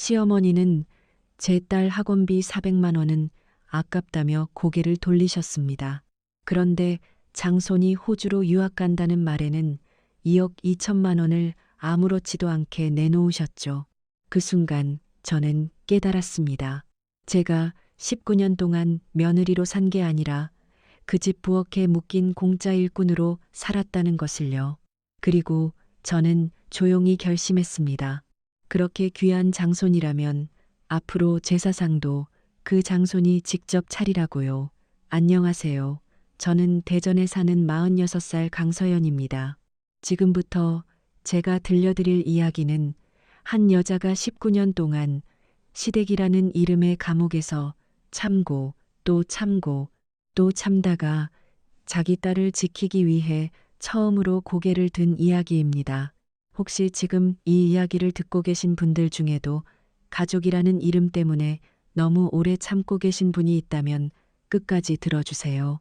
시어머니는 제 딸 학원비 400만 원은 아깝다며 고개를 돌리셨습니다. 그런데 장손이 호주로 유학 간다는 말에는 2억 2천만 원을 아무렇지도 않게 내놓으셨죠. 그 순간 저는 깨달았습니다. 제가 19년 동안 며느리로 산 게 아니라 그 집 부엌에 묶인 공짜 일꾼으로 살았다는 것을요. 그리고 저는 조용히 결심했습니다. 그렇게 귀한 장손이라면 앞으로 제사상도 그 장손이 직접 차리라고요. 안녕하세요. 저는 대전에 사는 46살 강서연입니다. 지금부터 제가 들려드릴 이야기는 한 여자가 19년 동안 시댁이라는 이름의 감옥에서 참고 또 참고 또 참다가 자기 딸을 지키기 위해 처음으로 고개를 든 이야기입니다. 혹시 지금 이 이야기를 듣고 계신 분들 중에도 가족이라는 이름 때문에 너무 오래 참고 계신 분이 있다면 끝까지 들어주세요.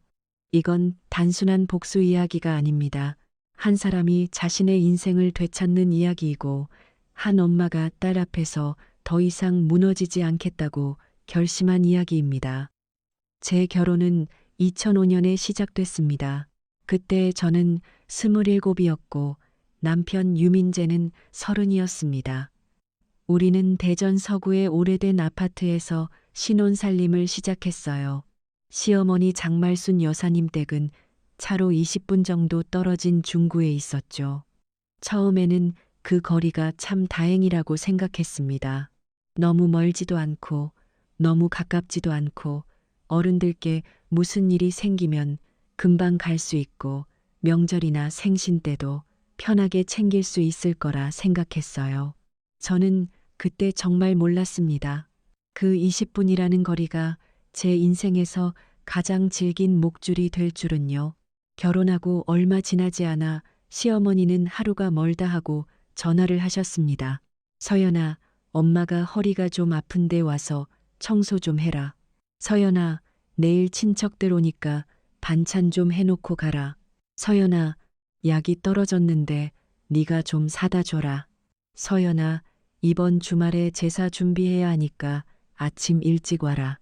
이건 단순한 복수 이야기가 아닙니다. 한 사람이 자신의 인생을 되찾는 이야기이고, 한 엄마가 딸 앞에서 더 이상 무너지지 않겠다고 결심한 이야기입니다. 제 결혼은 2005년에 시작됐습니다. 그때 저는 27이었고 남편 유민재는 30이었습니다. 우리는 대전 서구의 오래된 아파트에서 신혼살림을 시작했어요. 시어머니 장말순 여사님 댁은 차로 20분 정도 떨어진 중구에 있었죠. 처음에는 그 거리가 참 다행이라고 생각했습니다. 너무 멀지도 않고 너무 가깝지도 않고 어른들께 무슨 일이 생기면 금방 갈 수 있고 명절이나 생신 때도 편하게 챙길 수 있을 거라 생각했어요. 저는 그때 정말 몰랐습니다. 그 20분이라는 거리가 제 인생에서 가장 질긴 목줄이 될 줄은요. 결혼하고 얼마 지나지 않아 시어머니는 하루가 멀다 하고 전화를 하셨습니다. 서연아, 엄마가 허리가 좀 아픈데 와서 청소 좀 해라. 서연아, 내일 친척들 오니까 반찬 좀 해놓고 가라. 서연아, 약이 떨어졌는데 네가 좀 사다 줘라. 서연아, 이번 주말에 제사 준비해야 하니까 아침 일찍 와라.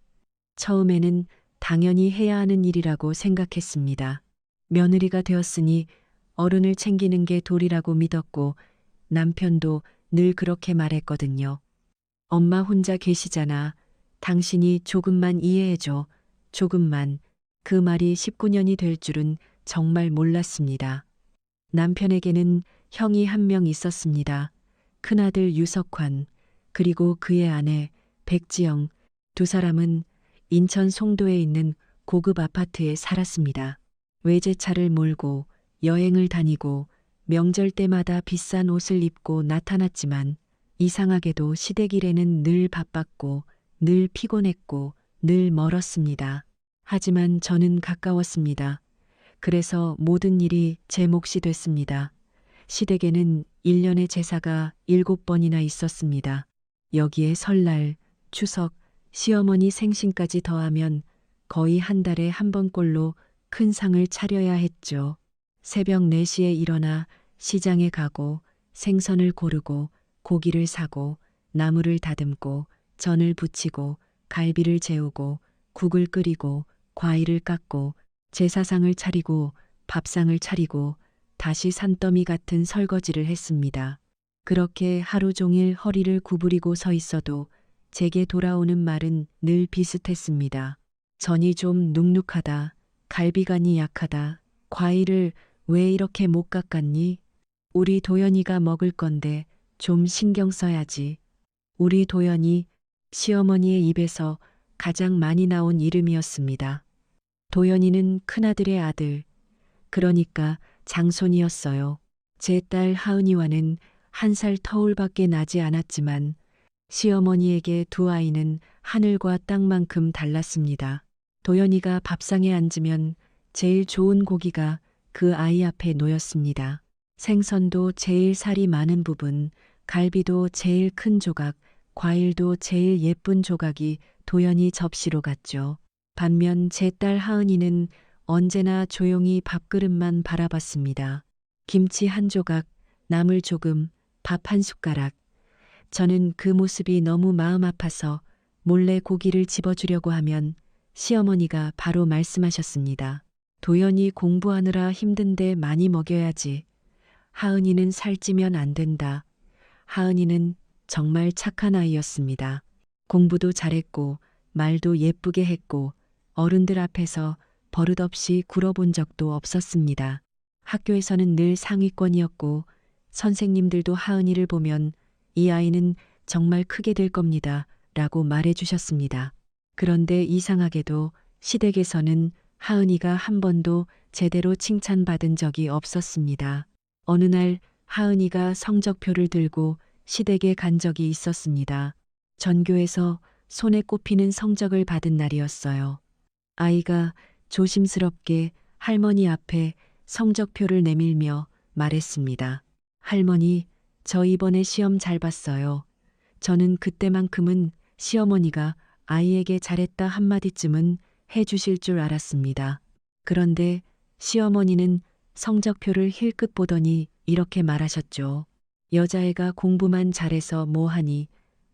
처음에는 당연히 해야 하는 일이라고 생각했습니다. 며느리가 되었으니 어른을 챙기는 게 도리라고 믿었고 남편도 늘 그렇게 말했거든요. 엄마 혼자 계시잖아. 당신이 조금만 이해해줘. 조금만. 그 말이 19년이 될 줄은 정말 몰랐습니다. 남편에게는 형이 한 명 있었습니다. 큰아들 유석환, 그리고 그의 아내 백지영, 두 사람은 인천 송도에 있는 고급 아파트에 살았습니다. 외제차를 몰고 여행을 다니고 명절 때마다 비싼 옷을 입고 나타났지만 이상하게도 시댁 일에는 늘 바빴고 늘 피곤했고 늘 멀었습니다. 하지만 저는 가까웠습니다. 그래서 모든 일이 제 몫이 됐습니다. 시댁에는 1년의 제사가 7번이나 있었습니다. 여기에 설날, 추석, 시어머니 생신까지 더하면 거의 한 달에 한 번꼴로 큰 상을 차려야 했죠. 새벽 4시에 일어나 시장에 가고 생선을 고르고 고기를 사고 나물을 다듬고 전을 부치고 갈비를 재우고 국을 끓이고 과일을 깎고 제사상을 차리고 밥상을 차리고 다시 산더미 같은 설거지를 했습니다. 그렇게 하루 종일 허리를 구부리고 서 있어도 제게 돌아오는 말은 늘 비슷했습니다. 전이 좀 눅눅하다. 갈비간이 약하다. 과일을 왜 이렇게 못 깎았니? 우리 도연이가 먹을 건데 좀 신경 써야지. 우리 도연이 시어머니의 입에서 가장 많이 나온 이름이었습니다. 도연이는 큰아들의 아들, 그러니까 장손이었어요. 제 딸 하은이와는 1살 터울밖에 나지 않았지만 시어머니에게 두 아이는 하늘과 땅만큼 달랐습니다. 도연이가 밥상에 앉으면 제일 좋은 고기가 그 아이 앞에 놓였습니다. 생선도 제일 살이 많은 부분, 갈비도 제일 큰 조각, 과일도 제일 예쁜 조각이 도연이 접시로 갔죠. 반면 제 딸 하은이는 언제나 조용히 밥그릇만 바라봤습니다. 김치 한 조각, 나물 조금, 밥 한 숟가락. 저는 그 모습이 너무 마음 아파서 몰래 고기를 집어주려고 하면 시어머니가 바로 말씀하셨습니다. 도연이 공부하느라 힘든데 많이 먹여야지. 하은이는 살찌면 안 된다. 하은이는 정말 착한 아이였습니다. 공부도 잘했고 말도 예쁘게 했고 어른들 앞에서 버릇없이 굴어본 적도 없었습니다. 학교에서는 늘 상위권이었고 선생님들도 하은이를 보면 이 아이는 정말 크게 될 겁니다. 라고 말해 주셨습니다. 그런데 이상하게도 시댁에서는 하은이가 한 번도 제대로 칭찬받은 적이 없었습니다. 어느 날 하은이가 성적표를 들고 시댁에 간 적이 있었습니다. 전교에서 손에 꼽히는 성적을 받은 날이었어요. 아이가 조심스럽게 할머니 앞에 성적표를 내밀며 말했습니다. 할머니, 저 이번에 시험 잘 봤어요. 저는 그때만큼은 시어머니가 아이에게 잘했다 한마디쯤은 해 주실 줄 알았습니다. 그런데 시어머니는 성적표를 힐끗 보더니 이렇게 말하셨죠. 여자애가 공부만 잘해서 뭐하니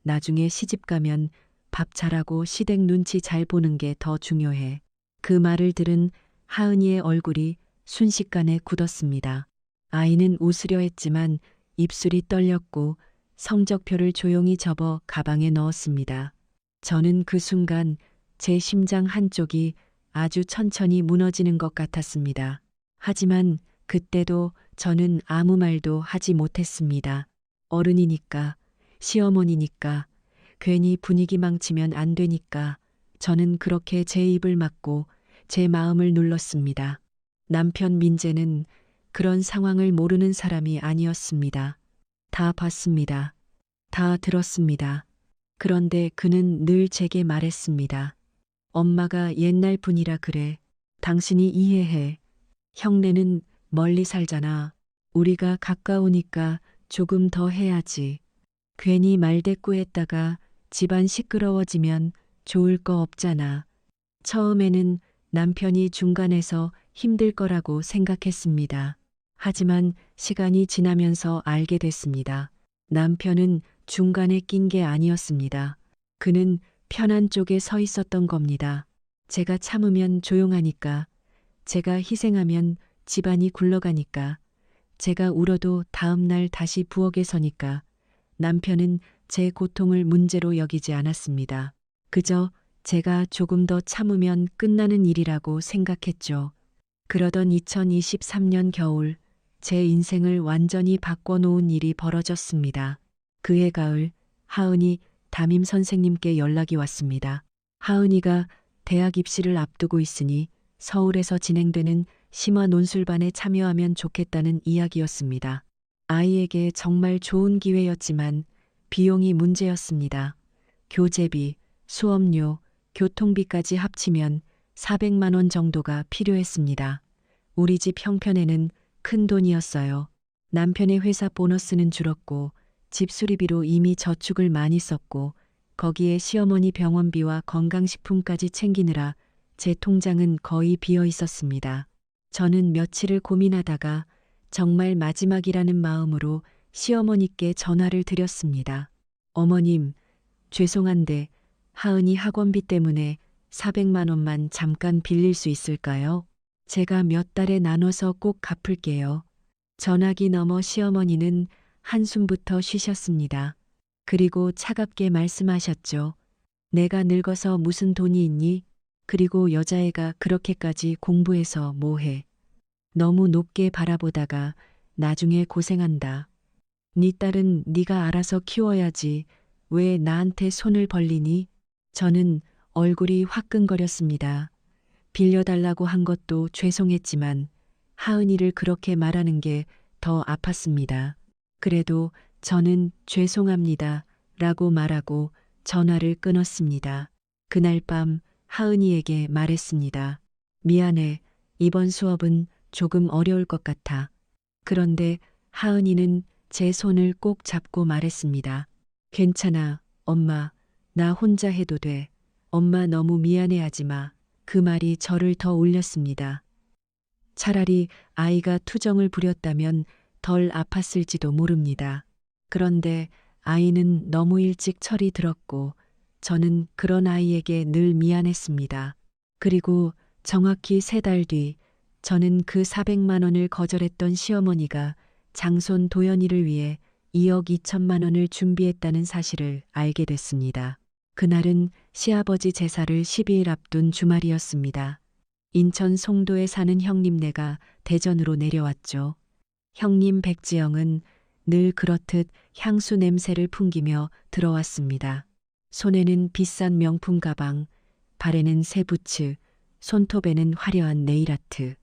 나중에 시집가면 밥 잘하고 시댁 눈치 잘 보는 게 더 중요해. 그 말을 들은 하은이의 얼굴이 순식간에 굳었습니다. 아이는 웃으려 했지만 입술이 떨렸고 성적표를 조용히 접어 가방에 넣었습니다. 저는 그 순간 제 심장 한쪽이 아주 천천히 무너지는 것 같았습니다. 하지만 그때도 저는 아무 말도 하지 못했습니다. 어른이니까, 시어머니니까, 괜히 분위기 망치면 안 되니까 저는 그렇게 제 입을 막고 제 마음을 눌렀습니다. 남편 민재는 그런 상황을 모르는 사람이 아니었습니다. 다 봤습니다. 다 들었습니다. 그런데 그는 늘 제게 말했습니다. 엄마가 옛날 분이라 그래. 당신이 이해해. 형네는 멀리 살잖아. 우리가 가까우니까 조금 더 해야지. 괜히 말대꾸했다가 집안 시끄러워지면 좋을 거 없잖아. 처음에는 남편이 중간에서 힘들 거라고 생각했습니다. 하지만 시간이 지나면서 알게 됐습니다. 남편은 중간에 낀 게 아니었습니다. 그는 편한 쪽에 서 있었던 겁니다. 제가 참으면 조용하니까, 제가 희생하면 집안이 굴러가니까, 제가 울어도 다음 날 다시 부엌에 서니까 남편은 제 고통을 문제로 여기지 않았습니다. 그저 제가 조금 더 참으면 끝나는 일이라고 생각했죠. 그러던 2023년 겨울, 제 인생을 완전히 바꿔놓은 일이 벌어졌습니다. 그해 가을, 하은이 담임 선생님께 연락이 왔습니다. 하은이가 대학 입시를 앞두고 있으니 서울에서 진행되는 심화 논술반에 참여하면 좋겠다는 이야기였습니다. 아이에게 정말 좋은 기회였지만 비용이 문제였습니다. 교재비, 수업료, 교통비까지 합치면 400만 원 정도가 필요했습니다. 우리 집 형편에는 큰 돈이었어요. 남편의 회사 보너스는 줄었고 집 수리비로 이미 저축을 많이 썼고 거기에 시어머니 병원비와 건강식품까지 챙기느라 제 통장은 거의 비어 있었습니다. 저는 며칠을 고민하다가 정말 마지막이라는 마음으로 시어머니께 전화를 드렸습니다. 어머님, 죄송한데 하은이 학원비 때문에 400만 원만 잠깐 빌릴 수 있을까요? 제가 몇 달에 나눠서 꼭 갚을게요. 전화기 너머 시어머니는 한숨부터 쉬셨습니다. 그리고 차갑게 말씀하셨죠. 내가 늙어서 무슨 돈이 있니? 그리고 여자애가 그렇게까지 공부해서 뭐해. 너무 높게 바라보다가 나중에 고생한다. 네 딸은 네가 알아서 키워야지. 왜 나한테 손을 벌리니? 저는 얼굴이 화끈거렸습니다. 빌려달라고 한 것도 죄송했지만 하은이를 그렇게 말하는 게 더 아팠습니다. 그래도 저는 죄송합니다. 라고 말하고 전화를 끊었습니다. 그날 밤 하은이에게 말했습니다. 미안해. 이번 수업은 조금 어려울 것 같아. 그런데 하은이는 제 손을 꼭 잡고 말했습니다. 괜찮아, 엄마. 나 혼자 해도 돼. 엄마 너무 미안해하지 마. 그 말이 저를 더 울렸습니다. 차라리 아이가 투정을 부렸다면 덜 아팠을지도 모릅니다. 그런데 아이는 너무 일찍 철이 들었고 저는 그런 아이에게 늘 미안했습니다. 그리고 정확히 3달 뒤 저는 그 400만 원을 거절했던 시어머니가 장손 도연이를 위해 2억 2천만 원을 준비했다는 사실을 알게 됐습니다. 그날은 시아버지 제사를 12일 앞둔 주말이었습니다. 인천 송도에 사는 형님네가 대전으로 내려왔죠. 형님 백지영은 늘 그렇듯 향수 냄새를 풍기며 들어왔습니다. 손에는 비싼 명품 가방, 발에는 새 부츠, 손톱에는 화려한 네일아트.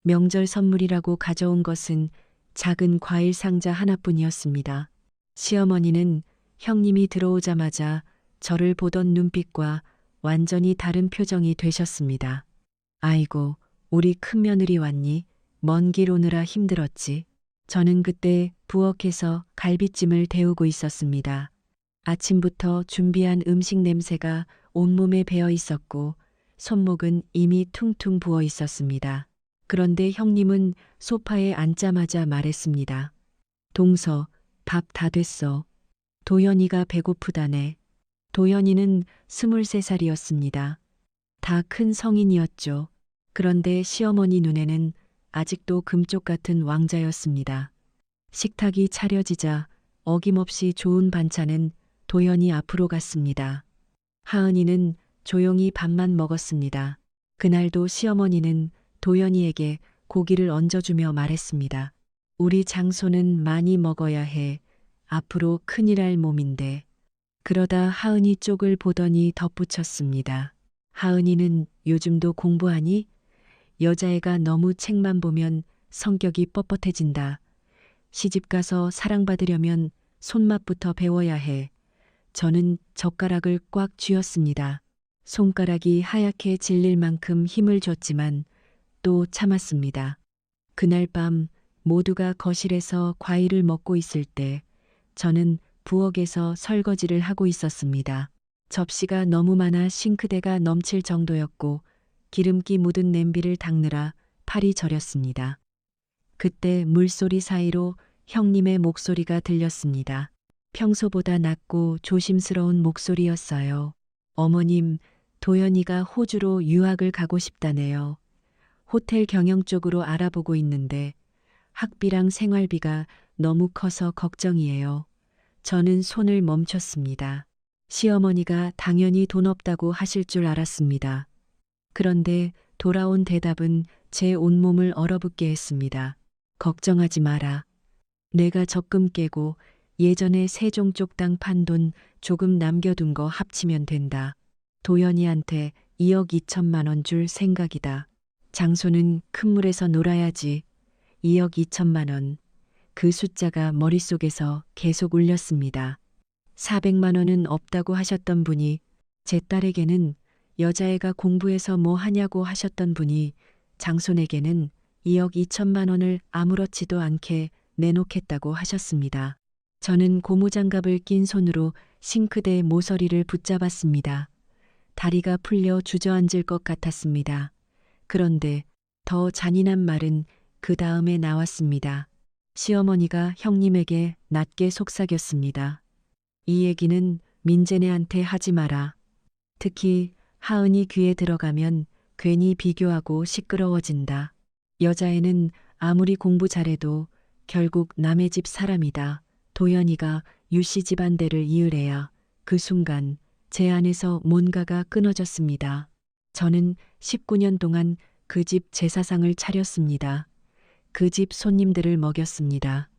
명절 선물이라고 가져온 것은 작은 과일 상자 하나뿐이었습니다. 시어머니는 형님이 들어오자마자 저를 보던 눈빛과 완전히 다른 표정이 되셨습니다. 아이고, 우리 큰며느리 왔니? 먼 길 오느라 힘들었지. 저는 그때 부엌에서 갈비찜을 데우고 있었습니다. 아침부터 준비한 음식 냄새가 온몸에 배어 있었고 손목은 이미 퉁퉁 부어 있었습니다. 그런데 형님은 소파에 앉자마자 말했습니다. 동서, 밥 다 됐어. 도연이가 배고프다네. 도연이는 23살이었습니다. 다 큰 성인이었죠. 그런데 시어머니 눈에는 아직도 금쪽 같은 왕자였습니다. 식탁이 차려지자 어김없이 좋은 반찬은 도연이 앞으로 갔습니다. 하은이는 조용히 밥만 먹었습니다. 그날도 시어머니는 도연이에게 고기를 얹어주며 말했습니다. 우리 장소는 많이 먹어야 해. 앞으로 큰일 할 몸인데. 그러다 하은이 쪽을 보더니 덧붙였습니다. 하은이는 요즘도 공부하니? 여자애가 너무 책만 보면 성격이 뻣뻣해진다. 시집가서 사랑받으려면 손맛부터 배워야 해. 저는 젓가락을 꽉 쥐었습니다. 손가락이 하얗게 질릴 만큼 힘을 줬지만 또 참았습니다. 그날 밤 모두가 거실에서 과일을 먹고 있을 때 저는 부엌에서 설거지를 하고 있었습니다. 접시가 너무 많아 싱크대가 넘칠 정도였고 기름기 묻은 냄비를 닦느라 팔이 저렸습니다. 그때 물소리 사이로 형님의 목소리가 들렸습니다. 평소보다 낮고 조심스러운 목소리였어요. 어머님, 도연이가 호주로 유학을 가고 싶다네요. 호텔 경영 쪽으로 알아보고 있는데 학비랑 생활비가 너무 커서 걱정이에요. 저는 손을 멈췄습니다. 시어머니가 당연히 돈 없다고 하실 줄 알았습니다. 그런데 돌아온 대답은 제 온몸을 얼어붙게 했습니다. 걱정하지 마라. 내가 적금 깨고 예전에 세종 쪽 땅 판 돈 조금 남겨둔 거 합치면 된다. 도연이한테 2억 2천만 원 줄 생각이다. 장소는 큰 물에서 놀아야지. 2억 2천만 원. 그 숫자가 머릿속에서 계속 울렸습니다. 400만 원은 없다고 하셨던 분이 제 딸에게는 여자애가 공부해서 뭐 하냐고 하셨던 분이 장손에게는 2억 2천만 원을 아무렇지도 않게 내놓겠다고 하셨습니다. 저는 고무장갑을 낀 손으로 싱크대의 모서리를 붙잡았습니다. 다리가 풀려 주저앉을 것 같았습니다. 그런데 더 잔인한 말은 그 다음에 나왔습니다. 시어머니가 형님에게 낮게 속삭였습니다. 이 얘기는 민재네한테 하지 마라. 특히 하은이 귀에 들어가면 괜히 비교하고 시끄러워진다. 여자애는 아무리 공부 잘해도 결국 남의 집 사람이다. 도연이가 유씨 집안대를 이으래야. 그 순간 제 안에서 뭔가가 끊어졌습니다. 저는 19년 동안 그 집 제사상을 차렸습니다. 그 집 손님들을 먹였습니다.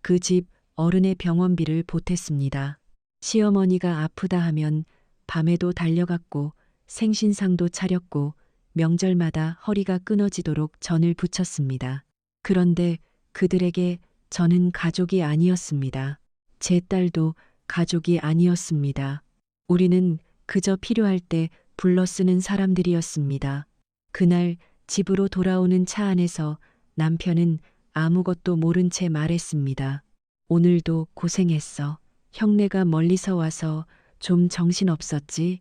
그 집 어른의 병원비를 보탰습니다. 시어머니가 아프다 하면 밤에도 달려갔고 생신상도 차렸고 명절마다 허리가 끊어지도록 전을 부쳤습니다. 그런데 그들에게 저는 가족이 아니었습니다. 제 딸도 가족이 아니었습니다. 우리는 그저 필요할 때 불러 쓰는 사람들이었습니다. 그날 집으로 돌아오는 차 안에서 남편은 아무것도 모른 채 말했습니다. 오늘도 고생했어. 형네가 멀리서 와서 좀 정신없었지?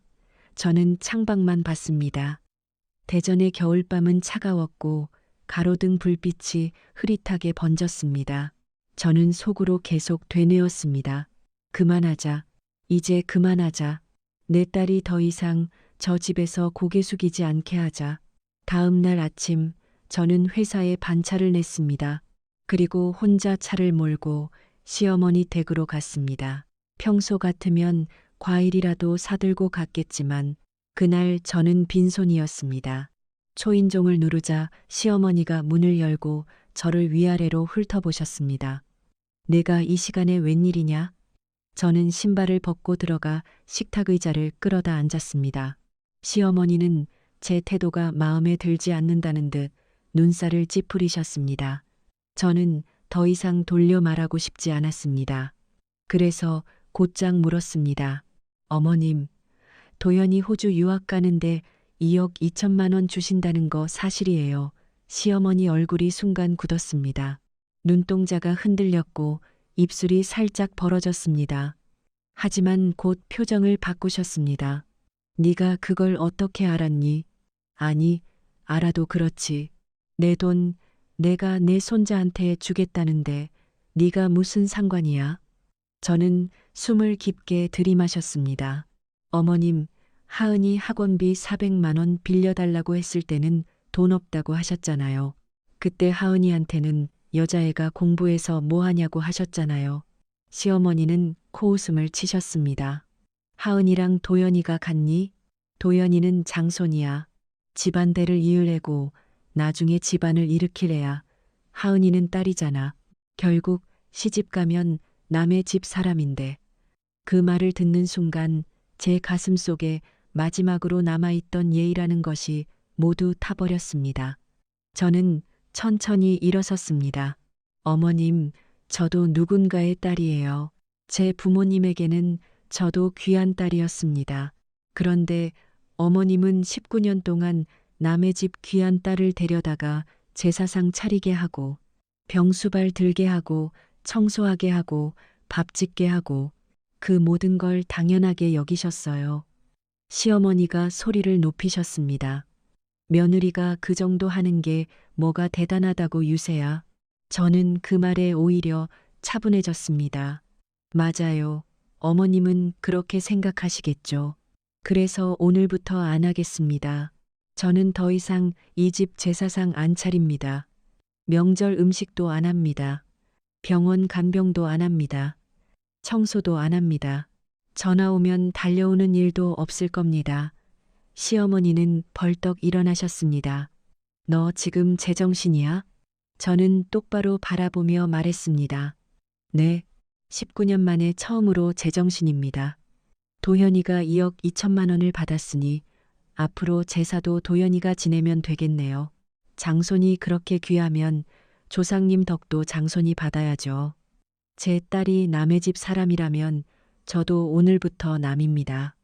저는 창밖만 봤습니다. 대전의 겨울밤은 차가웠고 가로등 불빛이 흐릿하게 번졌습니다. 저는 속으로 계속 되뇌었습니다. 그만하자. 이제 그만하자. 내 딸이 더 이상 저 집에서 고개 숙이지 않게 하자. 다음 날 아침 저는 회사에 반차를 냈습니다. 그리고 혼자 차를 몰고 시어머니 댁으로 갔습니다. 평소 같으면 과일이라도 사들고 갔겠지만 그날 저는 빈손이었습니다. 초인종을 누르자 시어머니가 문을 열고 저를 위아래로 훑어보셨습니다. 내가 이 시간에 웬일이냐? 저는 신발을 벗고 들어가 식탁 의자를 끌어다 앉았습니다. 시어머니는 제 태도가 마음에 들지 않는다는 듯 눈살을 찌푸리셨습니다. 저는 더 이상 돌려 말하고 싶지 않았습니다. 그래서 곧장 물었습니다. 어머님, 도연이 호주 유학 가는데 2억 2천만 원 주신다는 거 사실이에요. 시어머니 얼굴이 순간 굳었습니다. 눈동자가 흔들렸고 입술이 살짝 벌어졌습니다. 하지만 곧 표정을 바꾸셨습니다. 네가 그걸 어떻게 알았니? 아니, 알아도 그렇지. 내 돈 내가 내 손자한테 주겠다는데 네가 무슨 상관이야? 저는 숨을 깊게 들이마셨습니다. 어머님, 하은이 학원비 400만 원 빌려달라고 했을 때는 돈 없다고 하셨잖아요. 그때 하은이한테는 여자애가 공부해서 뭐 하냐고 하셨잖아요. 시어머니는 코웃음을 치셨습니다. 하은이랑 도연이가 같니? 도연이는 장손이야. 집안대를 이으려고 나중에 집안을 일으킬 애야. 하은이는 딸이잖아. 결국 시집 가면 남의 집 사람인데. 그 말을 듣는 순간 제 가슴 속에 마지막으로 남아있던 예의라는 것이 모두 타버렸습니다. 저는 천천히 일어섰습니다. 어머님, 저도 누군가의 딸이에요. 제 부모님에게는 저도 귀한 딸이었습니다. 그런데 어머님은 19년 동안 남의 집 귀한 딸을 데려다가 제사상 차리게 하고 병수발 들게 하고 청소하게 하고 밥 짓게 하고 그 모든 걸 당연하게 여기셨어요. 시어머니가 소리를 높이셨습니다. 며느리가 그 정도 하는 게 뭐가 대단하다고 유세야. 저는 그 말에 오히려 차분해졌습니다. 맞아요. 어머님은 그렇게 생각하시겠죠. 그래서 오늘부터 안 하겠습니다. 저는 더 이상 이 집 제사상 안 차립니다. 명절 음식도 안 합니다. 병원 간병도 안 합니다. 청소도 안 합니다. 전화 오면 달려오는 일도 없을 겁니다. 시어머니는 벌떡 일어나셨습니다. 너 지금 제정신이야? 저는 똑바로 바라보며 말했습니다. 네, 19년 만에 처음으로 제정신입니다. 도현이가 2억 2천만 원을 받았으니 앞으로 제사도 도현이가 지내면 되겠네요. 장손이 그렇게 귀하면 조상님 덕도 장손이 받아야죠. 제 딸이 남의 집 사람이라면 저도 오늘부터 남입니다.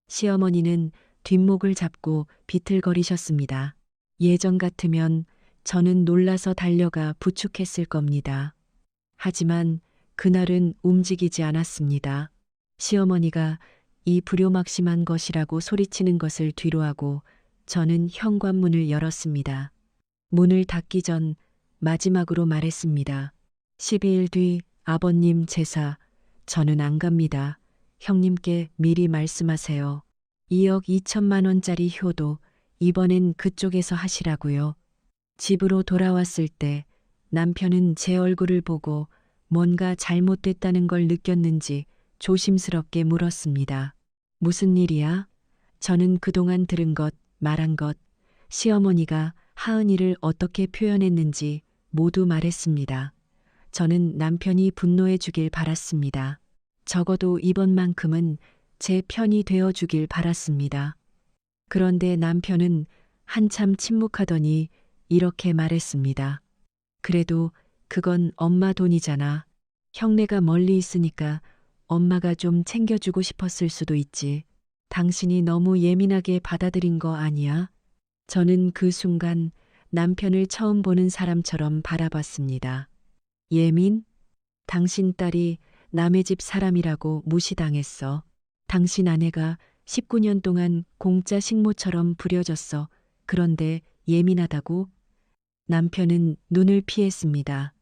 시어머니는 뒷목을 잡고 비틀거리셨습니다. 예전 같으면 저는 놀라서 달려가 부축했을 겁니다. 하지만 그날은 움직이지 않았습니다. 시어머니가 이 불효막심한 것이라고 소리치는 것을 뒤로하고 저는 현관문을 열었습니다. 문을 닫기 전 마지막으로 말했습니다. 12일 뒤 아버님 제사 저는 안 갑니다. 형님께 미리 말씀하세요. 2억 2천만 원짜리 효도 이번엔 그쪽에서 하시라고요. 집으로 돌아왔을 때 남편은 제 얼굴을 보고 뭔가 잘못됐다는 걸 느꼈는지 조심스럽게 물었습니다. 무슨 일이야? 저는 그동안 들은 것, 말한 것, 시어머니가 하은이를 어떻게 표현했는지 모두 말했습니다. 저는 남편이 분노해 주길 바랐습니다. 적어도 이번만큼은 제 편이 되어 주길 바랐습니다. 그런데 남편은 한참 침묵하더니 이렇게 말했습니다. 그래도 그건 엄마 돈이잖아. 형네가 멀리 있으니까 엄마가 좀 챙겨주고 싶었을 수도 있지. 당신이 너무 예민하게 받아들인 거 아니야? 저는 그 순간 남편을 처음 보는 사람처럼 바라봤습니다. 예민? 당신 딸이 남의 집 사람이라고 무시당했어. 당신 아내가 19년 동안 공짜 식모처럼 부려졌어. 그런데 예민하다고? 남편은 눈을 피했습니다.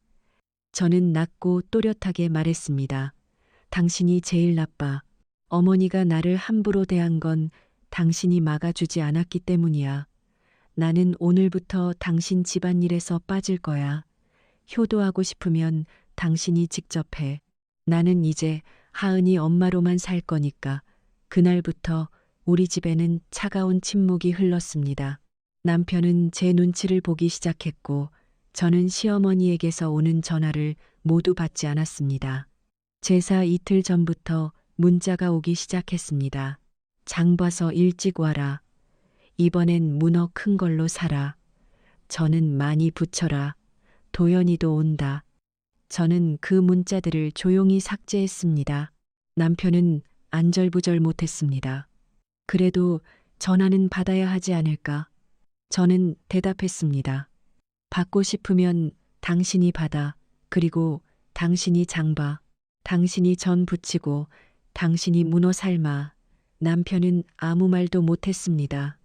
저는 낮고 또렷하게 말했습니다. 당신이 제일 나빠. 어머니가 나를 함부로 대한 건 당신이 막아주지 않았기 때문이야. 나는 오늘부터 당신 집안일에서 빠질 거야. 효도하고 싶으면 당신이 직접 해. 나는 이제 하은이 엄마로만 살 거니까. 그날부터 우리 집에는 차가운 침묵이 흘렀습니다. 남편은 제 눈치를 보기 시작했고, 저는 시어머니에게서 오는 전화를 모두 받지 않았습니다. 제사 이틀 전부터 문자가 오기 시작했습니다. 장 봐서 일찍 와라. 이번엔 문어 큰 걸로 사라. 저는 많이 붙여라. 도연이도 온다. 저는 그 문자들을 조용히 삭제했습니다. 남편은 안절부절 못했습니다. 그래도 전화는 받아야 하지 않을까? 저는 대답했습니다. 받고 싶으면 당신이 받아. 그리고 당신이 장 봐. 당신이 전 부치고 당신이 문어 삶아. 남편은 아무 말도 못했습니다.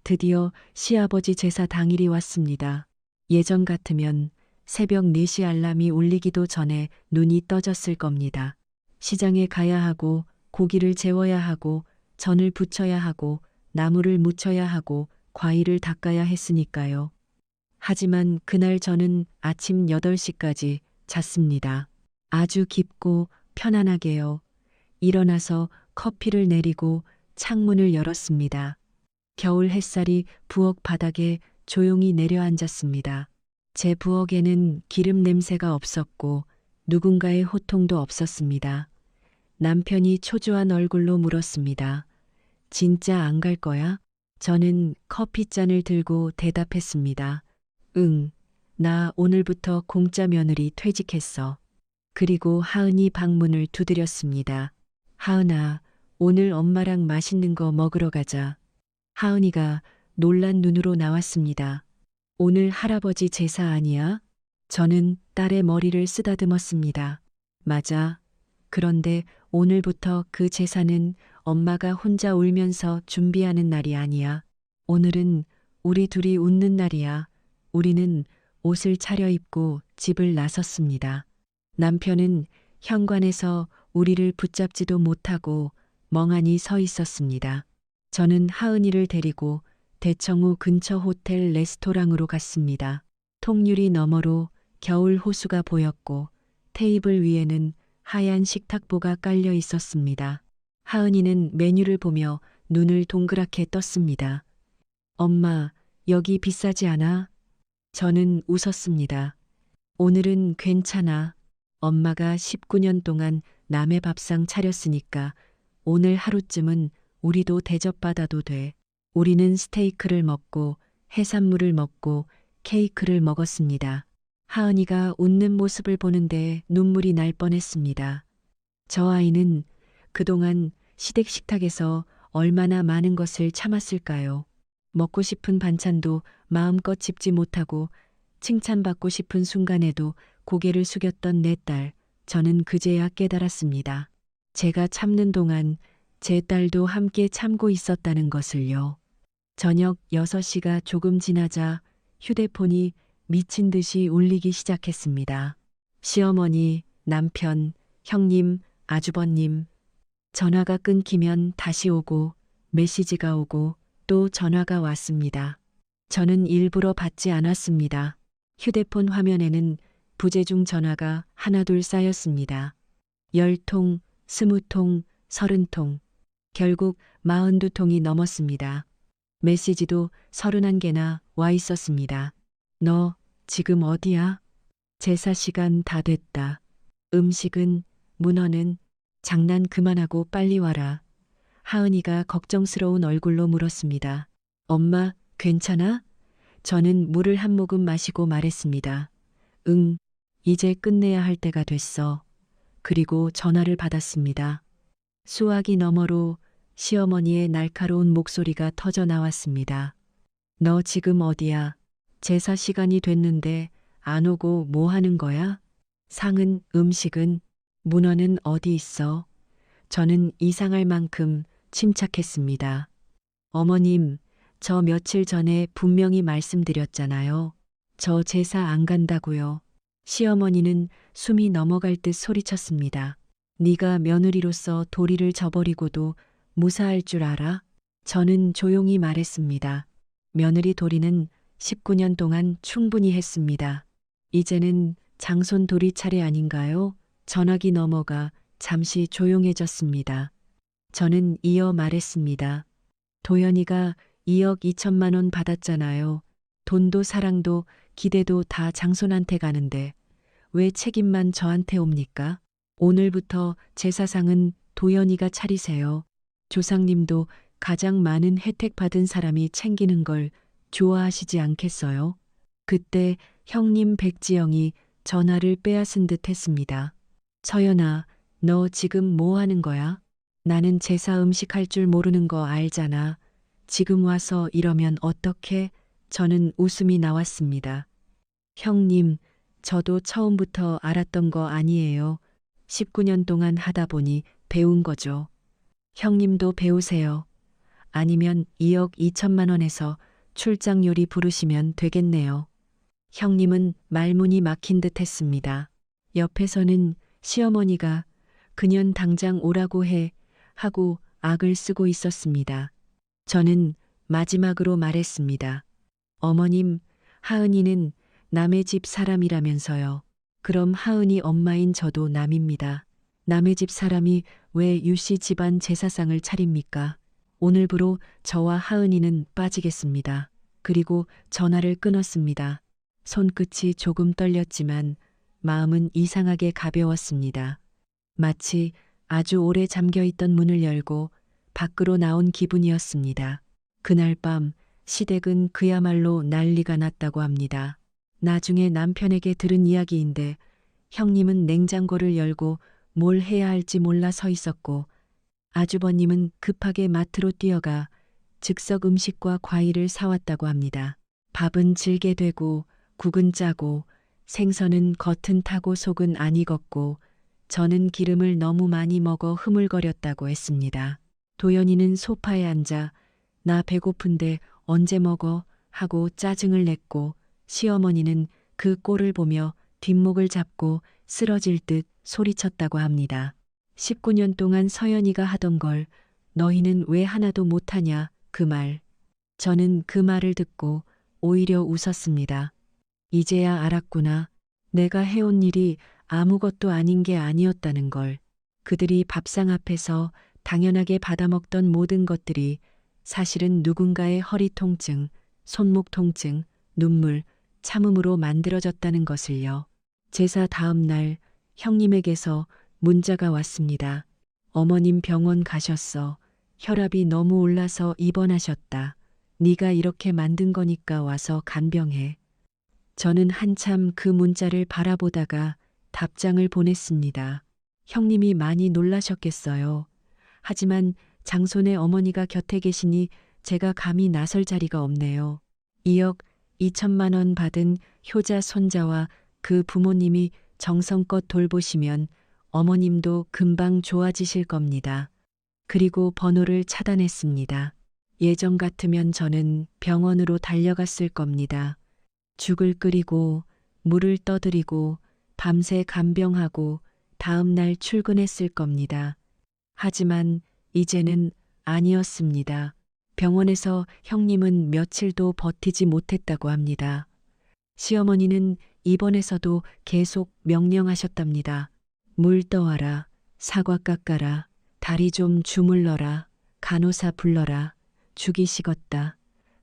드디어 시아버지 제사 당일이 왔습니다. 예전 같으면 새벽 4시 알람이 울리기도 전에 눈이 떠졌을 겁니다. 시장에 가야 하고 고기를 재워야 하고 전을 부쳐야 하고 나물을 무쳐야 하고 과일을 닦아야 했으니까요. 하지만 그날 저는 아침 8시까지 잤습니다. 아주 깊고 편안하게요. 일어나서 커피를 내리고 창문을 열었습니다. 겨울 햇살이 부엌 바닥에 조용히 내려앉았습니다. 제 부엌에는 기름 냄새가 없었고 누군가의 호통도 없었습니다. 남편이 초조한 얼굴로 물었습니다. 진짜 안 갈 거야? 저는 커피잔을 들고 대답했습니다. 응, 나 오늘부터 공짜 며느리 퇴직했어. 그리고 하은이 방문을 두드렸습니다. 하은아, 오늘 엄마랑 맛있는 거 먹으러 가자. 하은이가 놀란 눈으로 나왔습니다. 오늘 할아버지 제사 아니야? 저는 딸의 머리를 쓰다듬었습니다. 맞아. 그런데 오늘부터 그 제사는 엄마가 혼자 울면서 준비하는 날이 아니야. 오늘은 우리 둘이 웃는 날이야. 우리는 옷을 차려입고 집을 나섰습니다. 남편은 현관에서 우리를 붙잡지도 못하고 멍하니 서 있었습니다. 저는 하은이를 데리고 대청호 근처 호텔 레스토랑으로 갔습니다. 통유리 너머로 겨울 호수가 보였고 테이블 위에는 하얀 식탁보가 깔려 있었습니다. 하은이는 메뉴를 보며 눈을 동그랗게 떴습니다. 엄마, 여기 비싸지 않아? 저는 웃었습니다. 오늘은 괜찮아. 엄마가 19년 동안 남의 밥상 차렸으니까 오늘 하루쯤은 우리도 대접받아도 돼. 우리는 스테이크를 먹고 해산물을 먹고 케이크를 먹었습니다. 하은이가 웃는 모습을 보는데 눈물이 날 뻔했습니다. 저 아이는 그동안 시댁 식탁에서 얼마나 많은 것을 참았을까요? 먹고 싶은 반찬도 마음껏 집지 못하고 칭찬받고 싶은 순간에도 고개를 숙였던 내 딸, 저는 그제야 깨달았습니다. 제가 참는 동안 제 딸도 함께 참고 있었다는 것을요. 저녁 6시가 조금 지나자 휴대폰이 미친 듯이 울리기 시작했습니다. 시어머니, 남편, 형님, 아주버님. 전화가 끊기면 다시 오고 메시지가 오고 또 전화가 왔습니다. 저는 일부러 받지 않았습니다. 휴대폰 화면에는 부재중 전화가 하나둘 쌓였습니다. 10통, 20통, 30통. 결국 42통이 넘었습니다. 메시지도 31개나 와 있었습니다. 너 지금 어디야? 제사 시간 다 됐다. 음식은, 문어는, 장난 그만하고 빨리 와라. 하은이가 걱정스러운 얼굴로 물었습니다. 엄마, 괜찮아? 저는 물을 한 모금 마시고 말했습니다. 응, 이제 끝내야 할 때가 됐어. 그리고 전화를 받았습니다. 수화기 너머로 시어머니의 날카로운 목소리가 터져 나왔습니다. 너 지금 어디야? 제사 시간이 됐는데 안 오고 뭐 하는 거야? 상은, 음식은, 문어는 어디 있어? 저는 이상할 만큼 침착했습니다. 어머님, 저 며칠 전에 분명히 말씀드렸잖아요. 저 제사 안 간다고요. 시어머니는 숨이 넘어갈 듯 소리쳤습니다. 네가 며느리로서 도리를 저버리고도 무사할 줄 알아? 저는 조용히 말했습니다. 며느리 도리는 19년 동안 충분히 했습니다. 이제는 장손 도리 차례 아닌가요? 전화기 넘어가 잠시 조용해졌습니다. 저는 이어 말했습니다. 도연이가 2억 2천만 원 받았잖아요. 돈도 사랑도 기대도 다 장손한테 가는데 왜 책임만 저한테 옵니까? 오늘부터 제사상은 도연이가 차리세요. 조상님도 가장 많은 혜택 받은 사람이 챙기는 걸 좋아하시지 않겠어요? 그때 형님 백지영이 전화를 빼앗은 듯 했습니다. 서연아, 너 지금 뭐 하는 거야? 나는 제사 음식 할 줄 모르는 거 알잖아. 지금 와서 이러면 어떡해? 저는 웃음이 나왔습니다. 형님, 저도 처음부터 알았던 거 아니에요. 19년 동안 하다 보니 배운 거죠. 형님도 배우세요. 아니면 2억 2천만 원에서 출장 요리 부르시면 되겠네요. 형님은 말문이 막힌 듯 했습니다. 옆에서는 시어머니가 그년 당장 오라고 해 하고 악을 쓰고 있었습니다. 저는 마지막으로 말했습니다. 어머님, 하은이는 남의 집 사람이라면서요. 그럼 하은이 엄마인 저도 남입니다. 남의 집 사람이 왜 유씨 집안 제사상을 차립니까? 오늘부로 저와 하은이는 빠지겠습니다. 그리고 전화를 끊었습니다. 손끝이 조금 떨렸지만 마음은 이상하게 가벼웠습니다. 마치 아주 오래 잠겨있던 문을 열고 밖으로 나온 기분이었습니다. 그날 밤 시댁은 그야말로 난리가 났다고 합니다. 나중에 남편에게 들은 이야기인데 형님은 냉장고를 열고 뭘 해야 할지 몰라 서 있었고 아주버님은 급하게 마트로 뛰어가 즉석 음식과 과일을 사왔다고 합니다. 밥은 질게 되고 국은 짜고 생선은 겉은 타고 속은 안 익었고 저는 기름을 너무 많이 먹어 흐물거렸다고 했습니다. 도연이는 소파에 앉아 나 배고픈데 언제 먹어 하고 짜증을 냈고 시어머니는 그 꼴을 보며 뒷목을 잡고 쓰러질 듯 소리쳤다고 합니다. 19년 동안 서연이가 하던 걸 너희는 왜 하나도 못하냐 그 말. 저는 그 말을 듣고 오히려 웃었습니다. 이제야 알았구나. 내가 해온 일이 아무것도 아닌 게 아니었다는 걸. 그들이 밥상 앞에서 당연하게 받아먹던 모든 것들이 사실은 누군가의 허리 통증, 손목 통증, 눈물, 참음으로 만들어졌다는 것을요. 제사 다음 날 형님에게서 문자가 왔습니다. 어머님 병원 가셨어. 혈압이 너무 올라서 입원하셨다. 네가 이렇게 만든 거니까 와서 간병해. 저는 한참 그 문자를 바라보다가 답장을 보냈습니다. 형님이 많이 놀라셨겠어요. 하지만 장손의 어머니가 곁에 계시니 제가 감히 나설 자리가 없네요. 2억 2천만 원 받은 효자 손자와 그 부모님이 정성껏 돌보시면 어머님도 금방 좋아지실 겁니다. 그리고 번호를 차단했습니다. 예전 같으면 저는 병원으로 달려갔을 겁니다. 죽을 끓이고 물을 떠드리고 밤새 간병하고 다음 날 출근했을 겁니다. 하지만 이제는 아니었습니다. 병원에서 형님은 며칠도 버티지 못했다고 합니다. 시어머니는 입원해서도 계속 명령하셨답니다. 물 떠와라, 사과 깎아라, 다리 좀 주물러라, 간호사 불러라, 죽이 식었다,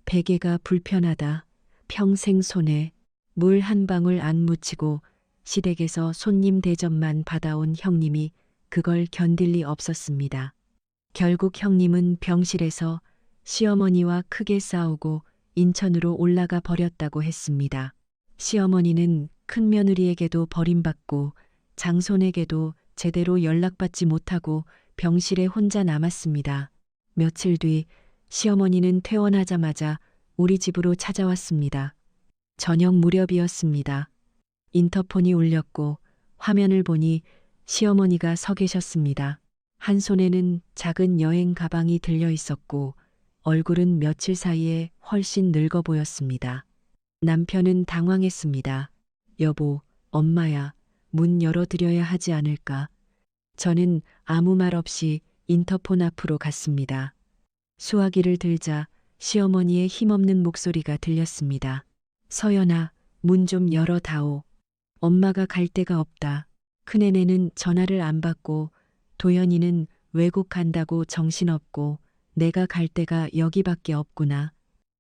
베개가 불편하다, 평생 손에 물 한 방울 안 묻히고 시댁에서 손님 대접만 받아온 형님이 그걸 견딜 리 없었습니다. 결국 형님은 병실에서 시어머니와 크게 싸우고 인천으로 올라가 버렸다고 했습니다. 시어머니는 큰며느리에게도 버림받고 장손에게도 제대로 연락받지 못하고 병실에 혼자 남았습니다. 며칠 뒤 시어머니는 퇴원하자마자 우리 집으로 찾아왔습니다. 저녁 무렵이었습니다. 인터폰이 울렸고 화면을 보니 시어머니가 서 계셨습니다. 한 손에는 작은 여행 가방이 들려 있었고 얼굴은 며칠 사이에 훨씬 늙어 보였습니다. 남편은 당황했습니다. 여보, 엄마야, 문 열어드려야 하지 않을까? 저는 아무 말 없이 인터폰 앞으로 갔습니다. 수화기를 들자 시어머니의 힘없는 목소리가 들렸습니다. 서연아, 문 좀 열어다오. 엄마가 갈 데가 없다. 큰애네는 전화를 안 받고 도연이는 외국 간다고 정신없고 내가 갈 데가 여기밖에 없구나.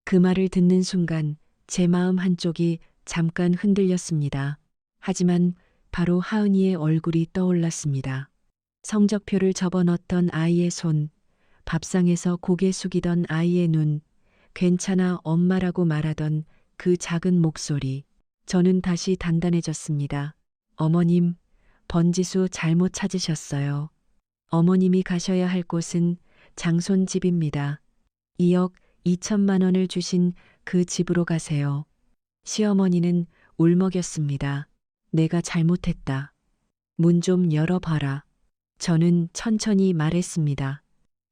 그 말을 듣는 순간 제 마음 한쪽이 잠깐 흔들렸습니다. 하지만 바로 하은이의 얼굴이 떠올랐습니다. 성적표를 접어넣던 아이의 손, 밥상에서 고개 숙이던 아이의 눈, 괜찮아 엄마라고 말하던 그 작은 목소리. 저는 다시 단단해졌습니다. 어머님, 번지수 잘못 찾으셨어요. 어머님이 가셔야 할 곳은 장손 집입니다. 2억 2천만 원을 주신 그 집으로 가세요. 시어머니는 울먹였습니다. 내가 잘못했다. 문 좀 열어봐라. 저는 천천히 말했습니다.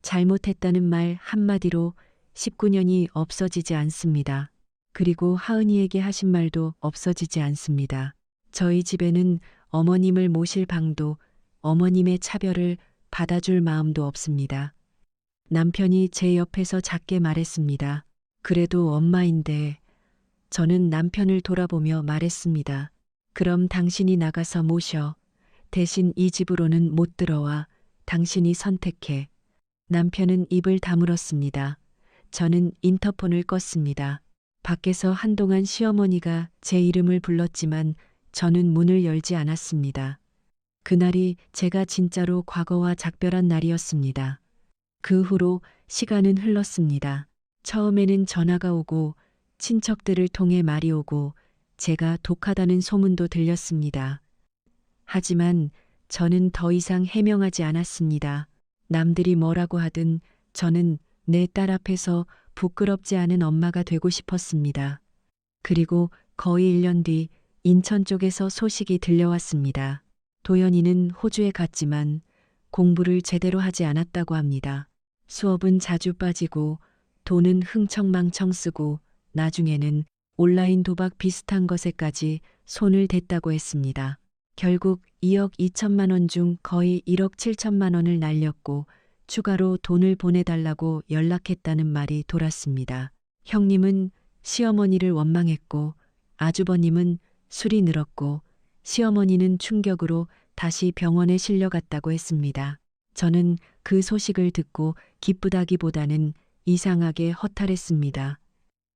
잘못했다는 말 한마디로 19년이 없어지지 않습니다. 그리고 하은이에게 하신 말도 없어지지 않습니다. 저희 집에는 어머님을 모실 방도 어머님의 차별을 받아줄 마음도 없습니다. 남편이 제 옆에서 작게 말했습니다. 그래도 엄마인데. 저는 남편을 돌아보며 말했습니다. 그럼 당신이 나가서 모셔. 대신 이 집으로는 못 들어와. 당신이 선택해. 남편은 입을 다물었습니다. 저는 인터폰을 껐습니다. 밖에서 한동안 시어머니가 제 이름을 불렀지만 저는 문을 열지 않았습니다. 그날이 제가 진짜로 과거와 작별한 날이었습니다. 그 후로 시간은 흘렀습니다. 처음에는 전화가 오고 친척들을 통해 말이 오고 제가 독하다는 소문도 들렸습니다. 하지만 저는 더 이상 해명하지 않았습니다. 남들이 뭐라고 하든 저는 내 딸 앞에서 부끄럽지 않은 엄마가 되고 싶었습니다. 그리고 거의 1년 뒤 인천 쪽에서 소식이 들려왔습니다. 도연이는 호주에 갔지만 공부를 제대로 하지 않았다고 합니다. 수업은 자주 빠지고 돈은 흥청망청 쓰고 나중에는 온라인 도박 비슷한 것에까지 손을 댔다고 했습니다. 결국 2억 2천만 원 중 거의 1억 7천만 원을 날렸고 추가로 돈을 보내달라고 연락했다는 말이 돌았습니다. 형님은 시어머니를 원망했고 아주버님은 술이 늘었고 시어머니는 충격으로 다시 병원에 실려갔다고 했습니다. 저는 그 소식을 듣고 기쁘다기보다는 이상하게 허탈했습니다.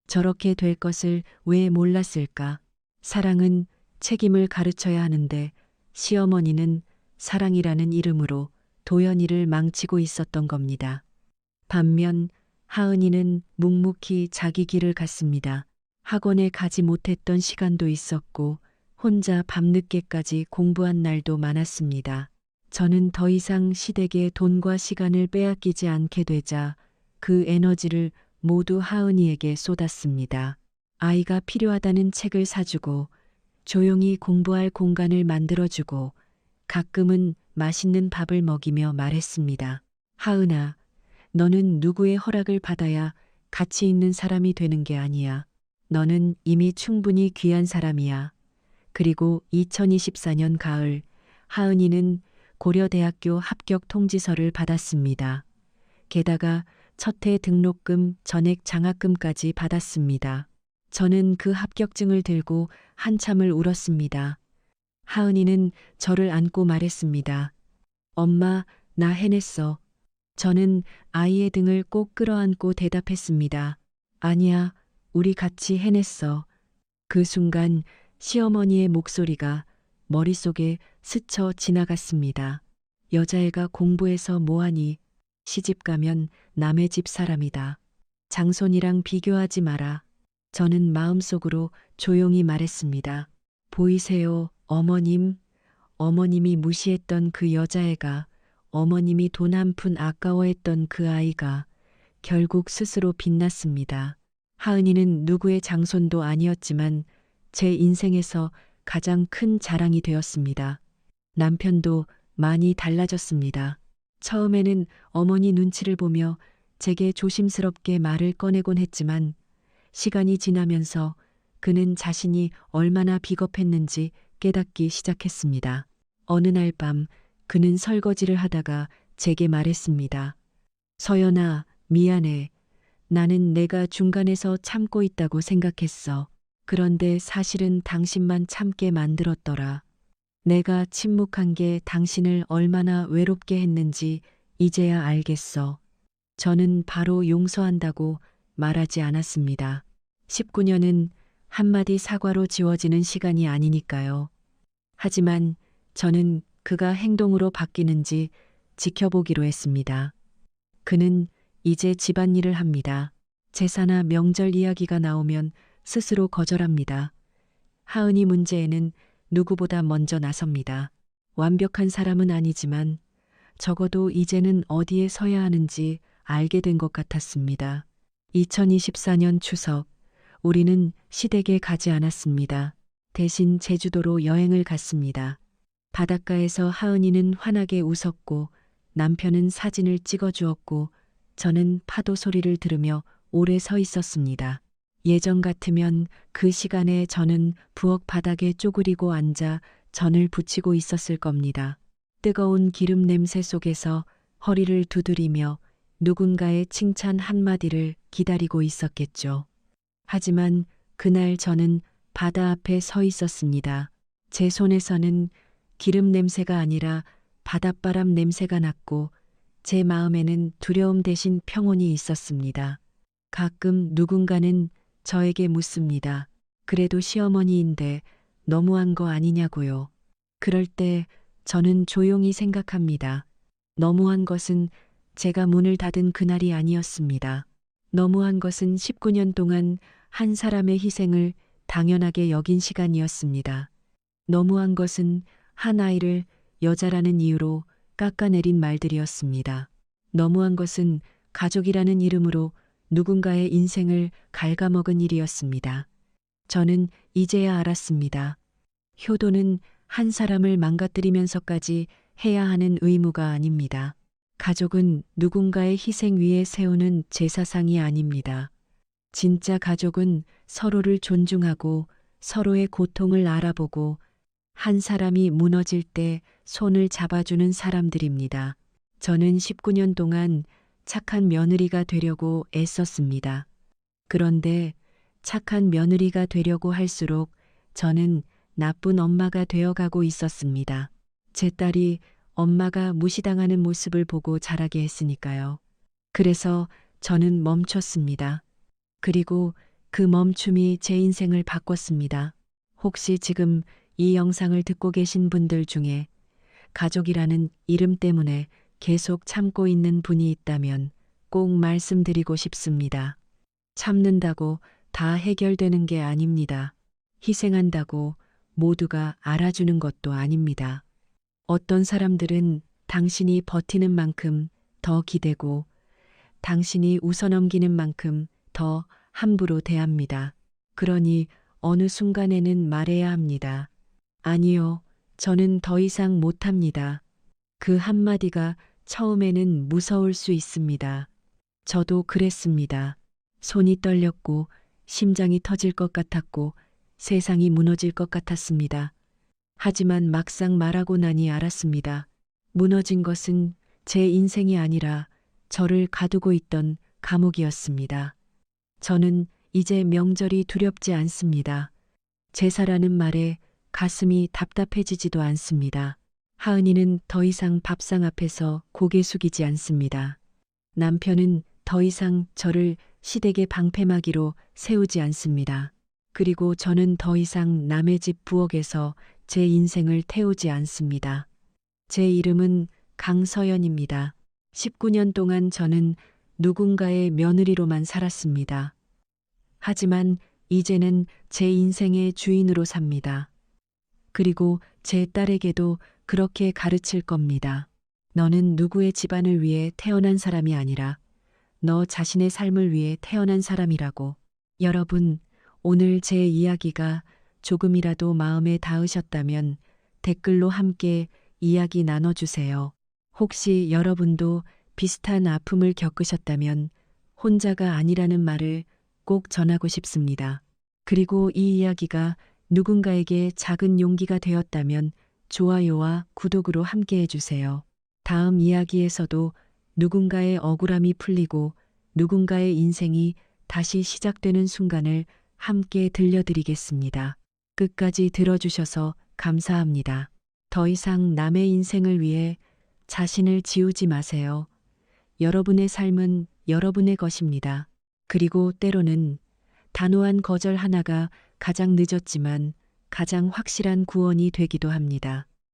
저렇게 될 것을 왜 몰랐을까? 사랑은 책임을 가르쳐야 하는데 시어머니는 사랑이라는 이름으로 도연이를 망치고 있었던 겁니다. 반면 하은이는 묵묵히 자기 길을 갔습니다. 학원에 가지 못했던 시간도 있었고 혼자 밤늦게까지 공부한 날도 많았습니다. 저는 더 이상 시댁의 돈과 시간을 빼앗기지 않게 되자 그 에너지를 모두 하은이에게 쏟았습니다. 아이가 필요하다는 책을 사주고 조용히 공부할 공간을 만들어주고 가끔은 맛있는 밥을 먹이며 말했습니다. 하은아, 너는 누구의 허락을 받아야 가치 있는 사람이 되는 게 아니야. 너는 이미 충분히 귀한 사람이야. 그리고 2024년 가을, 하은이는 고려대학교 합격 통지서를 받았습니다. 게다가 첫해 등록금, 전액 장학금까지 받았습니다. 저는 그 합격증을 들고 한참을 울었습니다. 하은이는 저를 안고 말했습니다. 엄마, 나 해냈어. 저는 아이의 등을 꼭 끌어안고 대답했습니다. 아니야, 우리 같이 해냈어. 그 순간 시어머니의 목소리가 머릿속에 스쳐 지나갔습니다. 여자애가 공부해서 뭐하니? 시집 가면 남의 집 사람이다. 장손이랑 비교하지 마라. 저는 마음속으로 조용히 말했습니다. 보이세요, 어머님? 어머님이 무시했던 그 여자애가, 어머님이 돈 한 푼 아까워했던 그 아이가 결국 스스로 빛났습니다. 하은이는 누구의 장손도 아니었지만 제 인생에서 가장 큰 자랑이 되었습니다. 남편도 많이 달라졌습니다. 처음에는 어머니 눈치를 보며 제게 조심스럽게 말을 꺼내곤 했지만 시간이 지나면서 그는 자신이 얼마나 비겁했는지 깨닫기 시작했습니다. 어느 날 밤 그는 설거지를 하다가 제게 말했습니다. 서연아, 미안해. 나는 내가 중간에서 참고 있다고 생각했어. 그런데 사실은 당신만 참게 만들었더라. 내가 침묵한 게 당신을 얼마나 외롭게 했는지 이제야 알겠어. 저는 바로 용서한다고 말하지 않았습니다. 19년은 한마디 사과로 지워지는 시간이 아니니까요. 하지만 저는 그가 행동으로 바뀌는지 지켜보기로 했습니다. 그는 이제 집안일을 합니다. 제사나 명절 이야기가 나오면 스스로 거절합니다. 하은이 문제에는 누구보다 먼저 나섭니다. 완벽한 사람은 아니지만 적어도 이제는 어디에 서야 하는지 알게 된 것 같았습니다. 2024년 추석, 우리는 시댁에 가지 않았습니다. 대신 제주도로 여행을 갔습니다. 바닷가에서 하은이는 환하게 웃었고 남편은 사진을 찍어주었고 저는 파도 소리를 들으며 오래 서 있었습니다. 예전 같으면 그 시간에 저는 부엌 바닥에 쪼그리고 앉아 전을 부치고 있었을 겁니다. 뜨거운 기름 냄새 속에서 허리를 두드리며 누군가의 칭찬 한마디를 기다리고 있었겠죠. 하지만 그날 저는 바다 앞에 서 있었습니다. 제 손에서는 기름 냄새가 아니라 바닷바람 냄새가 났고 제 마음에는 두려움 대신 평온이 있었습니다. 가끔 누군가는 저에게 묻습니다. 그래도 시어머니인데 너무한 거 아니냐고요. 그럴 때 저는 조용히 생각합니다. 너무한 것은 제가 문을 닫은 그날이 아니었습니다. 너무한 것은 19년 동안 한 사람의 희생을 당연하게 여긴 시간이었습니다. 너무한 것은 한 아이를 여자라는 이유로 깎아내린 말들이었습니다. 너무한 것은 가족이라는 이름으로 누군가의 인생을 갉아먹은 일이었습니다. 저는 이제야 알았습니다. 효도는 한 사람을 망가뜨리면서까지 해야 하는 의무가 아닙니다. 가족은 누군가의 희생 위에 세우는 제사상이 아닙니다. 진짜 가족은 서로를 존중하고 서로의 고통을 알아보고 한 사람이 무너질 때 손을 잡아주는 사람들입니다. 저는 19년 동안 착한 며느리가 되려고 애썼습니다. 그런데 착한 며느리가 되려고 할수록 저는 나쁜 엄마가 되어가고 있었습니다. 제 딸이 엄마가 무시당하는 모습을 보고 자라게 했으니까요. 그래서 저는 멈췄습니다. 그리고 그 멈춤이 제 인생을 바꿨습니다. 혹시 지금 이 영상을 듣고 계신 분들 중에 가족이라는 이름 때문에 계속 참고 있는 분이 있다면 꼭 말씀드리고 싶습니다. 참는다고 다 해결되는 게 아닙니다. 희생한다고 모두가 알아주는 것도 아닙니다. 어떤 사람들은 당신이 버티는 만큼 더 기대고 당신이 웃어넘기는 만큼 더 함부로 대합니다. 그러니 어느 순간에는 말해야 합니다. 아니요, 저는 더 이상 못합니다. 그 한마디가 처음에는 무서울 수 있습니다. 저도 그랬습니다. 손이 떨렸고 심장이 터질 것 같았고 세상이 무너질 것 같았습니다. 하지만 막상 말하고 나니 알았습니다. 무너진 것은 제 인생이 아니라 저를 가두고 있던 감옥이었습니다. 저는 이제 명절이 두렵지 않습니다. 제사라는 말에 가슴이 답답해지지도 않습니다. 하은이는 더 이상 밥상 앞에서 고개 숙이지 않습니다. 남편은 더 이상 저를 시댁의 방패막이로 세우지 않습니다. 그리고 저는 더 이상 남의 집 부엌에서 제 인생을 태우지 않습니다. 제 이름은 강서연입니다. 19년 동안 저는 누군가의 며느리로만 살았습니다. 하지만 이제는 제 인생의 주인으로 삽니다. 그리고 제 딸에게도 그렇게 가르칠 겁니다. 너는 누구의 집안을 위해 태어난 사람이 아니라 너 자신의 삶을 위해 태어난 사람이라고. 여러분, 오늘 제 이야기가 조금이라도 마음에 닿으셨다면 댓글로 함께 이야기 나눠주세요. 혹시 여러분도 비슷한 아픔을 겪으셨다면 혼자가 아니라는 말을 꼭 전하고 싶습니다. 그리고 이 이야기가 누군가에게 작은 용기가 되었다면 좋아요와 구독으로 함께 해주세요. 다음 이야기에서도 누군가의 억울함이 풀리고 누군가의 인생이 다시 시작되는 순간을 함께 들려드리겠습니다. 끝까지 들어주셔서 감사합니다. 더 이상 남의 인생을 위해 자신을 지우지 마세요. 여러분의 삶은 여러분의 것입니다. 그리고 때로는 단호한 거절 하나가 가장 늦었지만 가장 확실한 구원이 되기도 합니다.